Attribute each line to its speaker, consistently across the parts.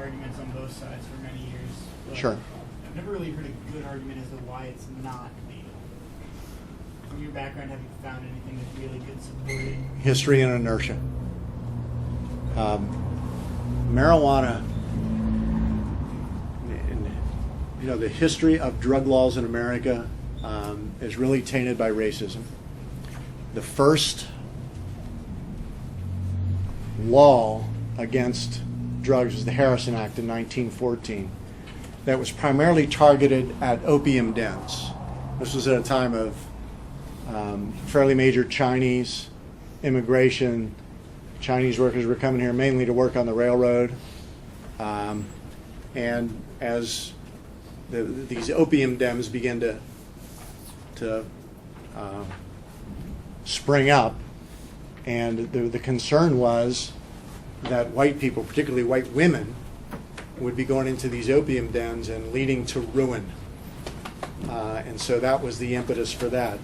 Speaker 1: arguments on both sides for many years. But
Speaker 2: Sure.
Speaker 1: I've never really heard a good argument as to why it's not legal. From your background, have you found anything that's really good supporting?
Speaker 2: History and inertia. Marijuana, the history of drug laws in America is really tainted by racism. The first law against drugs was the Harrison Act in 1914 that was primarily targeted at opium dens. This was at a time of fairly major Chinese immigration. Chinese workers were coming here mainly to work on the railroad. And as these opium dens began to spring up, and the concern was that white people, particularly white women, would be going into these opium dens and leading to ruin. And so that was the impetus for that.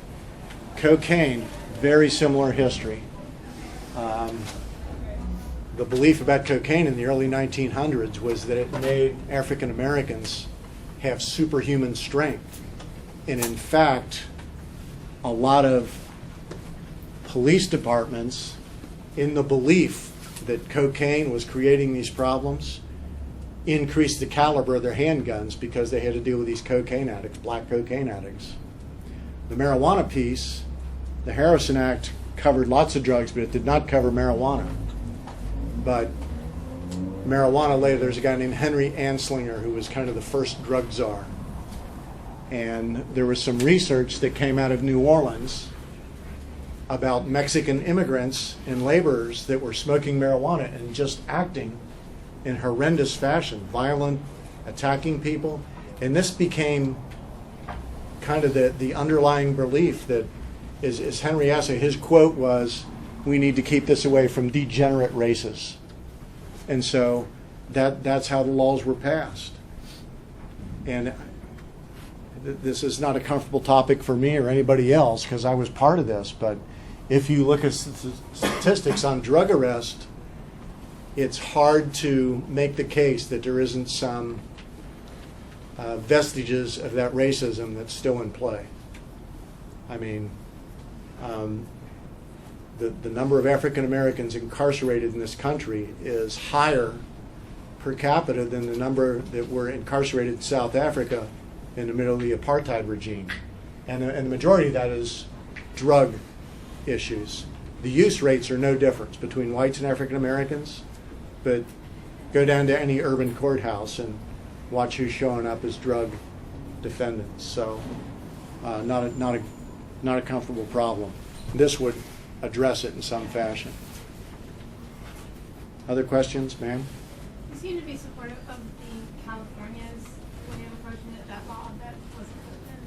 Speaker 2: Cocaine, very similar history. The belief about cocaine in the early 1900s was that it made African Americans have superhuman strength. And in fact, a lot of police departments, in the belief that cocaine was creating these problems, increased the caliber of their handguns because they had to deal with these cocaine addicts, black cocaine addicts. The marijuana piece, the Harrison Act covered lots of drugs, but it did not cover marijuana. But marijuana later, there's a guy named Henry Anslinger who was kind of the first drug czar. And there was some research that came out of New Orleans about Mexican immigrants and laborers that were smoking marijuana and just acting in horrendous fashion, violent, attacking people. And this became kind of the underlying belief that, as Henry Anslinger, his quote was, "We need to keep this away from degenerate races." And so that's how the laws were passed. And this is not a comfortable topic for me or anybody else because I was part of this, but if you look at statistics on drug arrest, it's hard to make the case that there isn't some vestiges of that racism that's still in play. I mean, the number of African Americans incarcerated in this country is higher per capita than the number that were incarcerated in South Africa in the middle of the apartheid regime. And the majority of that is drug issues. The use rates are no difference between whites and African Americans, but go down to any urban courthouse and watch who's showing up as drug defendants. So not a comfortable problem. This would address it in some fashion. Other questions, ma'am?
Speaker 3: You seem to be supportive of the California's way of approaching it, that law that wasn't open.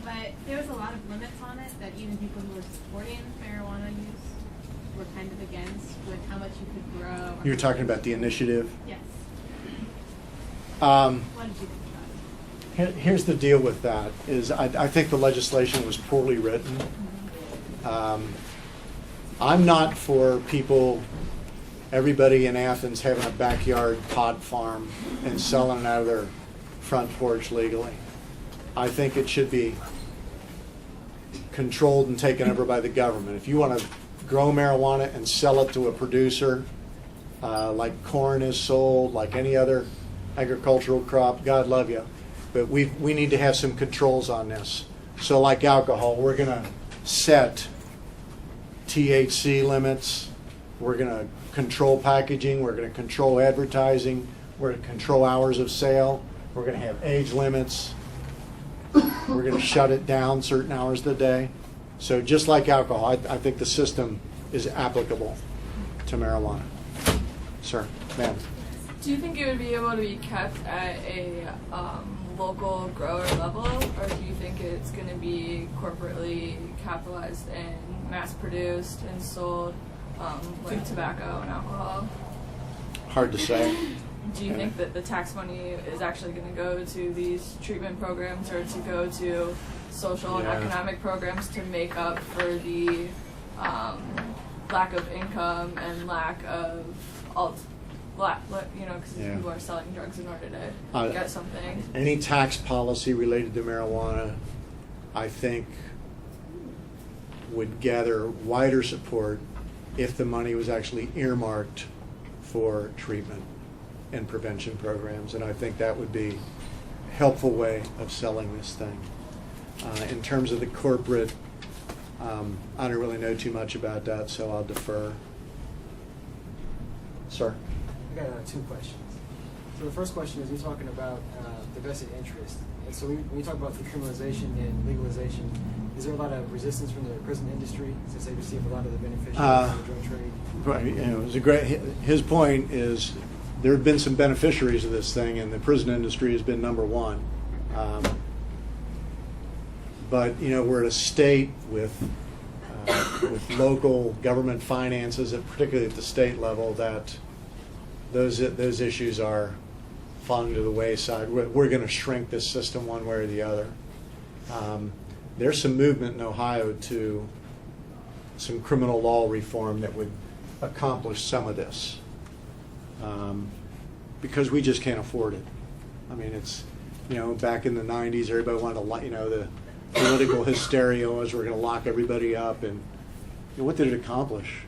Speaker 3: But there was a lot of limits on it that even people who were supporting marijuana use were kind of against, with how much you could grow.
Speaker 2: You're talking about the initiative?
Speaker 3: Yes.
Speaker 2: What
Speaker 3: did you think about it?
Speaker 2: Here's the deal with that, is I think the legislation was poorly written. I'm not for everybody in Athens having a backyard pot farm and selling it out of their front porch legally. I think it should be controlled and taken over by the government. If you want to grow marijuana and sell it to a producer, like corn is sold, like any other agricultural crop, God love you. But we need to have some controls on this. So like alcohol, we're going to set THC limits. We're going to control packaging. We're going to control advertising. We're going to control hours of sale. We're going to have age limits. We're going to shut it down certain hours of the day. So just like alcohol, I think the system is applicable to marijuana. Sir, ma'am.
Speaker 4: Do you think it would be able to be kept at a local grower level, or do you think it's going to be corporately capitalized and mass-produced and sold like tobacco and alcohol?
Speaker 2: Hard to say.
Speaker 4: Do you think that the tax money is actually going to go to these treatment programs or to go to social and economic programs to make up for the lack of income and lack of because
Speaker 2: Yeah.
Speaker 4: people are selling drugs in order to
Speaker 2: Uh,
Speaker 4: get something.
Speaker 2: Any tax policy related to marijuana, I think, would gather wider support if the money was actually earmarked for treatment and prevention programs, and I think that would be a helpful way of selling this thing. In terms of the corporate, I don't really know too much about that, so I'll defer. Sir?
Speaker 5: I got two questions. So the first question is, you're talking about the vested interest. And so when you talk about decriminalization and legalization, is there a lot of resistance from the prison industry since they receive a lot of the beneficiaries of the drug trade?
Speaker 2: Right, it was a great. His point is there have been some beneficiaries of this thing, and the prison industry has been number one. But we're at a state with local government finances, and particularly at the state level, that those issues are falling to the wayside. We're going to shrink this system one way or the other. There's some movement in Ohio to some criminal law reform that would accomplish some of this, because we just can't afford it. I mean, it's back in the 90s, everybody wanted to the political hysteria was we're going to lock everybody up, and what did it accomplish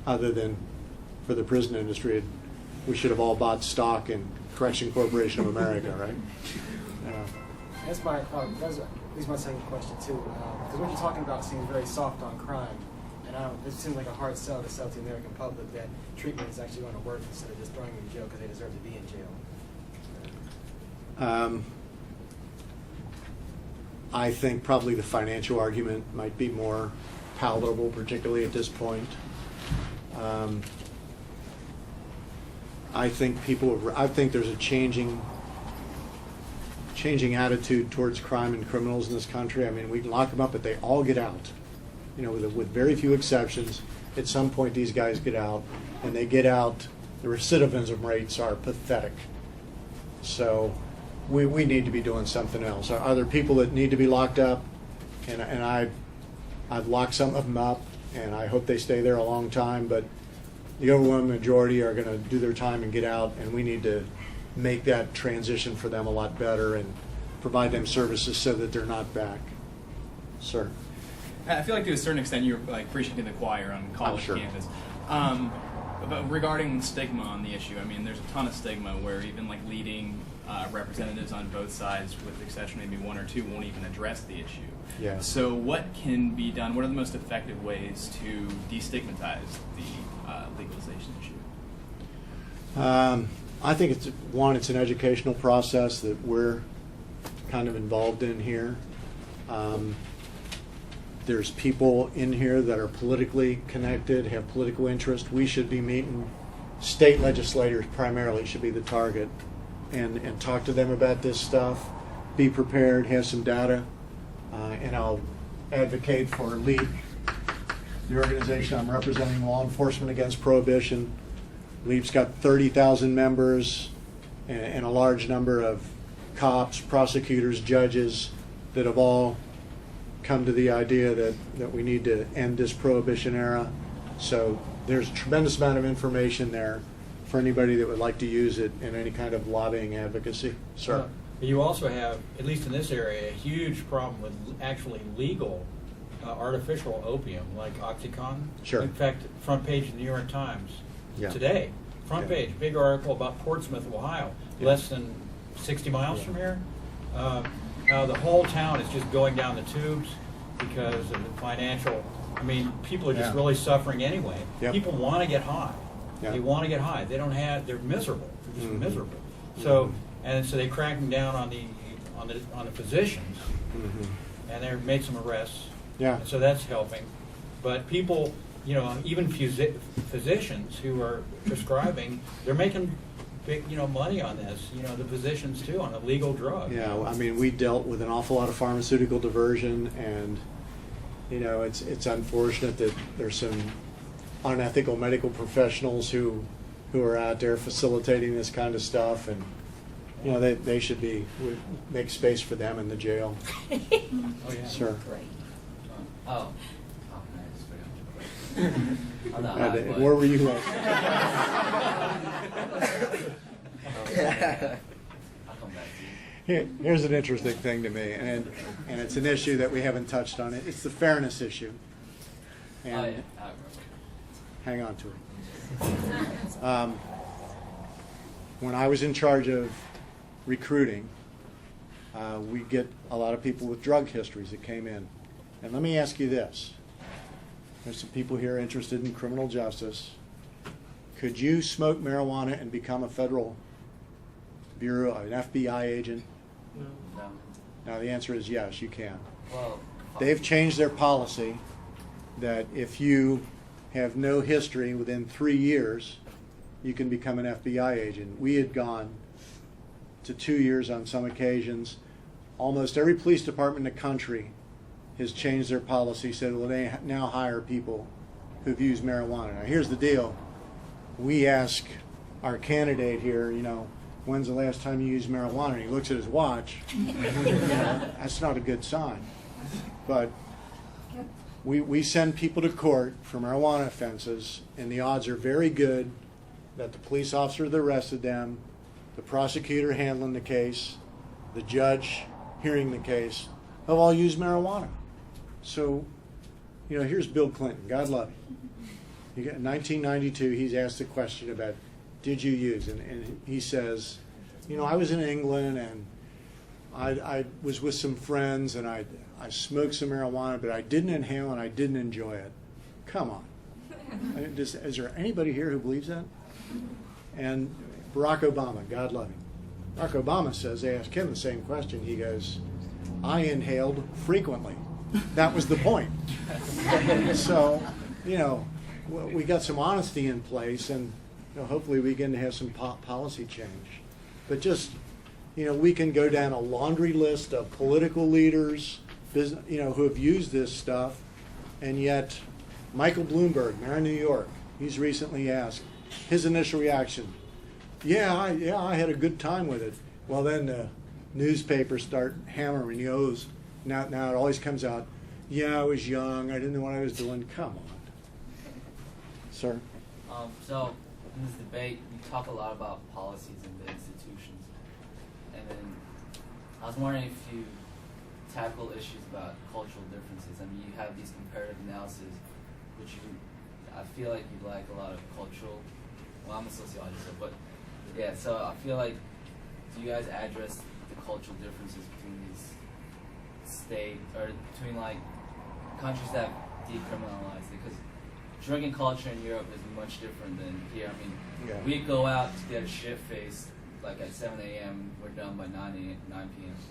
Speaker 2: other than for the prison industry? We should have all bought stock in Correction Corporation of America, right?
Speaker 5: That's at least my second question too, because what you're talking about seems very soft on crime, and it seems like a hard sell to the American public that treatment is actually going to work instead of just throwing them in jail because they deserve to be in jail.
Speaker 2: I think probably the financial argument might be more palatable, particularly at this point. I think there's a changing attitude towards crime and criminals in this country. I mean, we can lock them up, but they all get out. With very few exceptions, at some point these guys get out, and they get out. The recidivism rates are pathetic. So we need to be doing something else. Are there people that need to be locked up? And I've locked some of them up, and I hope they stay there a long time. But the overwhelming majority are going to do their time and get out, and we need to make that transition for them a lot better and provide them services so that they're not back. Sir?
Speaker 6: I feel like to a certain extent you're preaching to the choir on college
Speaker 2: sure.
Speaker 6: campus. But regarding stigma on the issue, I mean, there's a ton of stigma where even leading representatives on both sides, with the exception maybe one or two, won't even address the issue.
Speaker 2: Yeah.
Speaker 6: So what can be done? What are the most effective ways to destigmatize the legalization issue?
Speaker 2: I think it's an educational process that we're kind of involved in here. There's people in here that are politically connected, have political interest. We should be meeting. State legislators primarily should be the target, and talk to them about this stuff. Be prepared, have some data, and I'll advocate for LEAP, the organization I'm representing, Law Enforcement Against Prohibition. LEAP's got 30,000 members and a large number of cops, prosecutors, judges that have all come to the idea that we need to end this prohibition era. So there's a tremendous amount of information there for anybody that would like to use it in any kind of lobbying advocacy. Sir?
Speaker 7: You also have, at least in this area, a huge problem with actually legal artificial opium like Oxycontin.
Speaker 2: Sure.
Speaker 7: In fact, front page of the New York Times today, front page, big article about Portsmouth, Ohio, less than 60 miles from here. The whole town is just going down the tubes because of the financial. I mean, people are just really suffering anyway.
Speaker 2: Yep.
Speaker 7: People want to get high.
Speaker 2: Yeah.
Speaker 7: They want to get high. They don't have. They're miserable. They're just miserable. So so they're cracking down on the physicians, and they made some arrests.
Speaker 2: Yeah.
Speaker 7: So that's helping. But people, even physicians who are prescribing, they're making big, money on this. The physicians too, on illegal drugs.
Speaker 2: Yeah, I mean, we dealt with an awful lot of pharmaceutical diversion, and it's unfortunate that there's some unethical medical professionals who are out there facilitating this kind of stuff, and they should make space for them in the jail.
Speaker 7: Oh yeah.
Speaker 2: Sir.
Speaker 8: Great. On the high foot.
Speaker 2: Where were you last?
Speaker 8: I'll come back to you.
Speaker 2: Here's an interesting thing to me, and it's an issue that we haven't touched on. It's the fairness issue. And
Speaker 8: Oh, yeah. I remember.
Speaker 2: hang on to it. When I was in charge of recruiting, we get a lot of people with drug histories that came in. And let me ask you this. There's some people here interested in criminal justice. Could you smoke marijuana and become a federal bureau, an FBI agent?
Speaker 8: No.
Speaker 2: Now the answer is yes, you can.
Speaker 8: Well,
Speaker 2: They've changed their policy that if you have no history within 3 years, you can become an FBI agent. We had gone to 2 years on some occasions. Almost every police department in the country has changed their policy, said, well, they now hire people who've used marijuana. Now, here's the deal. We ask our candidate here, when's the last time you used marijuana? And he looks at his watch. That's not a good sign. But we send people to court for marijuana offenses, and the odds are very good that the police officer that arrested them, the prosecutor handling the case, the judge hearing the case, have all used marijuana. So, here's Bill Clinton. God love him. In 1992, he's asked a question about, did you use? And he says, I was in England, and I was with some friends, and I smoked some marijuana, but I didn't inhale, and I didn't enjoy it. Come on. Is there anybody here who believes that? And Barack Obama, God love him. Barack Obama says, they asked him the same question. He goes, I inhaled frequently. That was the point. So, we got some honesty in place, and hopefully we can have some policy change. But just, we can go down a laundry list of political leaders, who have used this stuff, and yet Michael Bloomberg, mayor of New York, he's recently asked, his initial reaction, I had a good time with it. Well, then the newspapers start hammering O's. Now it always comes out, I was young, I didn't know what I was doing. Come on. Sir?
Speaker 8: So in this debate, you talk a lot about policies and the institutions, and then I was wondering if you tackle issues about cultural differences. I mean, you have these comparative analysis, which I feel like you like a lot of cultural. Well, I'm a sociologist, but yeah. So I feel like, do you guys address the cultural differences between these states, or between like countries that decriminalized it? Because drinking culture in Europe is much different than here. I mean, we go out to get a shit face like at 7 a.m. We're done by 9 p.m.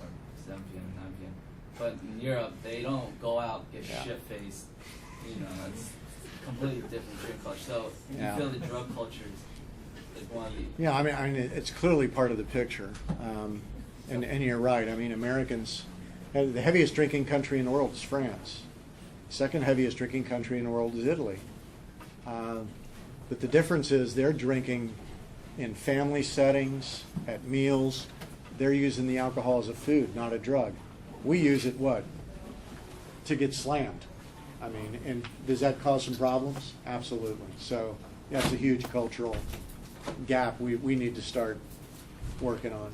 Speaker 8: or 7 p.m. 9 p.m. But in Europe, they don't go out get shit faced. It's completely different drink culture. So you feel the drug culture is one of the.
Speaker 2: Yeah, I mean, it's clearly part of the picture, and you're right. I mean, Americans, the heaviest drinking country in the world is France. Second heaviest drinking country in the world is Italy. But the difference is they're drinking in family settings, at meals. They're using the alcohol as a food, not a drug. We use it, to get slammed. I mean, and does that cause some problems? Absolutely. So that's a huge cultural gap we need to start working on.